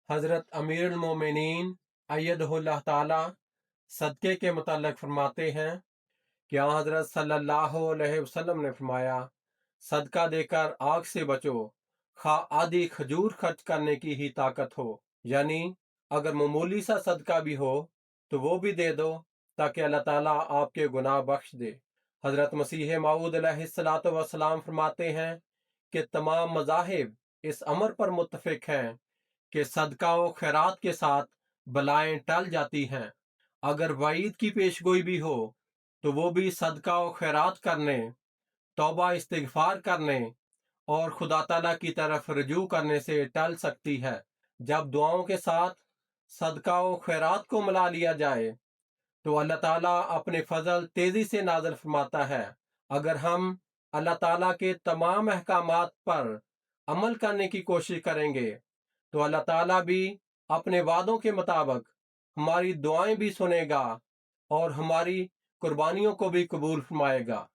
حضرت امیر المومنین ایدہ تعالی صدقے کے متعلق فرماتے ہیں کہ آن حضرت صلی اللہ علیہ وسلم نے فرمایا، صدقہ دے کر آگ سے بچو، خواہ آدھی کھجور خرچ کرنے کی ہی طاقت ہو، یعنی اگر معمولی سا صدقہ بھی ہو تو وہ بھی دے دو تاکہ اللہ تعالیٰ آپ کے گناہ بخش دے۔ حضرت مسیح موعود علیہ السلام فرماتے ہیں کہ تمام مذاہب اس امر پر متفق ہیں کہ صدقہ و خیرات کے ساتھ بلائیں ٹل جاتی ہیں۔ اگر وعید کی پیشگوئی بھی ہو تو وہ بھی صدقہ و خیرات کرنے، توبہ استغفار کرنے اور خدا تعالیٰ کی طرف رجوع کرنے سے ٹل سکتی ہے۔ جب دعاؤں کے ساتھ صدقہ و خیرات کو ملا لیا جائے تو اللہ تعالیٰ اپنے فضل تیزی سے نازل فرماتا ہے۔ اگر ہم اللہ تعالیٰ کے تمام احکامات پر عمل کرنے کی کوشش کریں گے تو اللہ تعالیٰ بھی اپنے وعدوں کے مطابق ہماری دعائیں بھی سنے گا اور ہماری قربانیوں کو بھی قبول فرمائے گا۔